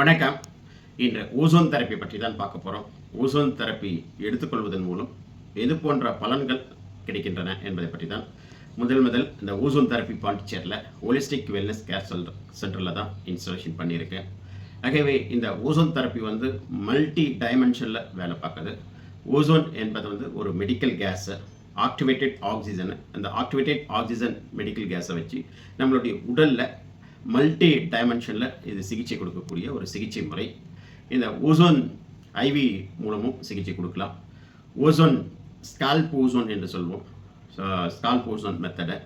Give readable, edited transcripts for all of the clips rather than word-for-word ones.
வணக்கம். இன்று ozone therapy பற்றி தான் பார்க்க போகிறோம். ஓசோன் தெரப்பி எடுத்துக்கொள்வதன் மூலம் எது போன்ற பலன்கள் கிடைக்கின்றன என்பதை பற்றி தான் முதல் இந்த ஓசோன் தெரப்பி பாண்டிச்சேரியில் ஹோலிஸ்டிக் வெல்னஸ் கேர் சென்டரில் தான் இன்ஸ்டாலேஷன் பண்ணியிருக்கேன். ஆகவே இந்த ஓசோன் தெரப்பி மல்டி டைமென்ஷனில் வேலை பார்க்குது. ஓசோன் என்பது ஒரு மெடிக்கல் கேஸு, ஆக்டிவேட்டட் ஆக்சிஜன். அந்த ஆக்டிவேட்டட் ஆக்சிஜன் மெடிக்கல் கேஸை வச்சு நம்மளுடைய உடலில் மல்டி டைமென்ஷனில் இது சிகிச்சை கொடுக்கக்கூடிய ஒரு சிகிச்சை முறை. இந்த ஓசோன் ஐவி மூலமும் சிகிச்சை கொடுக்கலாம். ஓசோன் ஸ்கால்ப் ஓசோன் என்று சொல்வோம், ஸ்கால்ப் ஓசோன் மெத்தடை.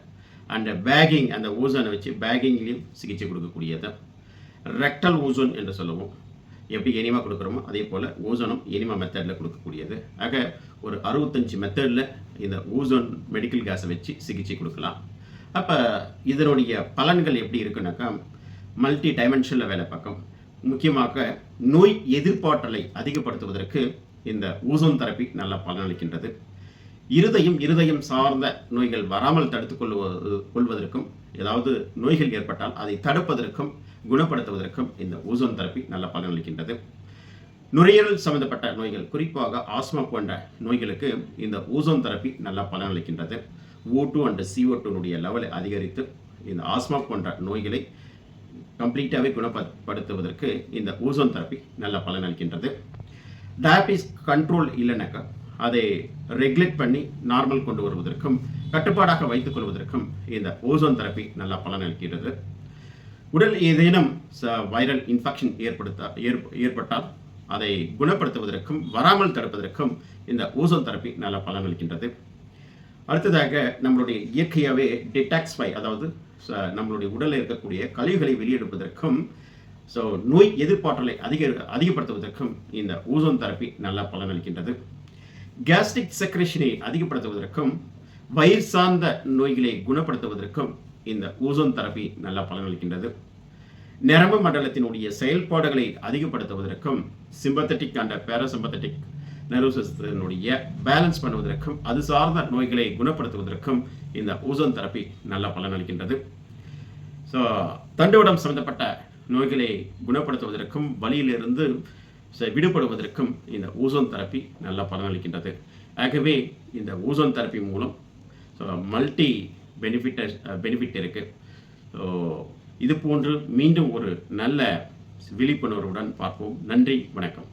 அண்ட் பேகிங், அந்த ஓசோனை வச்சு பேகிங்லேயும் சிகிச்சை கொடுக்கக்கூடியது. ரெக்டல் ஓசோன் என்று சொல்லுவோம். எப்படி எனிமா கொடுக்குறோமோ அதே போல் ஓசோனும் எனிமா மெத்தடில் கொடுக்கக்கூடியது. ஆக ஒரு 65 மெத்தடில் இந்த ஓசோன் மெடிக்கல் கேஸை வச்சு சிகிச்சை கொடுக்கலாம். அப்போ இதனுடைய பலன்கள் எப்படி இருக்குன்னாக்கா, மல்டி டைமென்ஷனில் வேலை பார்க்கும். முக்கியமாக நோய் எதிர்ப்பாற்றலை அதிகப்படுத்துவதற்கு இந்த ஓசோன் தெரப்பி நல்ல பலனளிக்கின்றது. இருதயம் சார்ந்த நோய்கள் வராமல் கொள்வதற்கும், ஏதாவது நோய்கள் ஏற்பட்டால் அதை தடுப்பதற்கும் குணப்படுத்துவதற்கும் இந்த ஓசோன் தெரப்பி நல்ல பலனளிக்கின்றது. நுரையீரல் சம்பந்தப்பட்ட நோய்கள், குறிப்பாக ஆஸ்மா போன்ற நோய்களுக்கு இந்த ஓசோன் தெரப்பி நல்ல பலனளிக்கின்றது. O2 அண்ட் CO2 லெவலை அதிகரித்து இந்த ஆஸ்மா போன்ற நோய்களை கம்ப்ளீட்டாகவே குணப்படுத்துவதற்கு இந்த ஓசோன் தெரப்பி நல்ல பலனளிக்கின்றது. டயபிட்டிஸ் கண்ட்ரோல் இல்லைனாக்கா அதை ரெகுலேட் பண்ணி நார்மல் கொண்டு வருவதற்கும் கட்டுப்பாடாக வைத்துக் கொள்வதற்கும் இந்த ஓசோன் தெரப்பி நல்ல பலனளிக்கிறது. உடல் ஏதேனும் வைரல் இன்ஃபெக்ஷன் ஏற்பட்டால் அதை குணப்படுத்துவதற்கும் வராமல் தடுப்பதற்கும் இந்த ஓசோன் தெரப்பி நல்ல பலனளிக்கின்றது. அடுத்ததாக நம்மளுடைய இயற்கையாகவே டிடாக்ஸ்ஃபை, அதாவது நம்மளுடைய உடலில் இருக்கக்கூடிய கழிவுகளை வெளியெடுப்பதற்கும் நோய் எதிர்ப்பாற்றலை அதிகப்படுத்துவதற்கும் இந்த ஓசோன் தெரப்பி நல்ல பலனளிக்கின்றது. கேஸ்ட்ரிக் செக்ரேஷனை அதிகப்படுத்துவதற்கும் வயிறு சார்ந்த நோய்களை குணப்படுத்துவதற்கும் இந்த ஓசோன் தெரப்பி நல்ல பலனளிக்கின்றது. நரம்பு மண்டலத்தினுடைய செயல்பாடுகளை அதிகப்படுத்துவதற்கும் சிம்பத்தட்டிக் அண்ட் பேராசிம்பத்தட்டிக் நர்வஸ் சிஸ்டத்தினுடைய பேலன்ஸ் பண்ணுவதற்கும் அது சார்ந்த நோய்களை குணப்படுத்துவதற்கும் இந்த ஓசோன் தெரப்பி நல்ல பலனளிக்கின்றது. தண்டுவடம் சம்பந்தப்பட்ட நோய்களை குணப்படுத்துவதற்கும் வலியிலிருந்து விடுபடுவதற்கும் இந்த ஓசோன் தெரப்பி நல்ல பலனளிக்கின்றது. ஆகவே இந்த ஓசோன் தெரப்பி மூலம் மல்டி பெனிஃபிட் இருக்கு. இது போன்று மீண்டும் ஒரு நல்ல விழிப்புணர்வுடன் பார்ப்போம். நன்றி, வணக்கம்.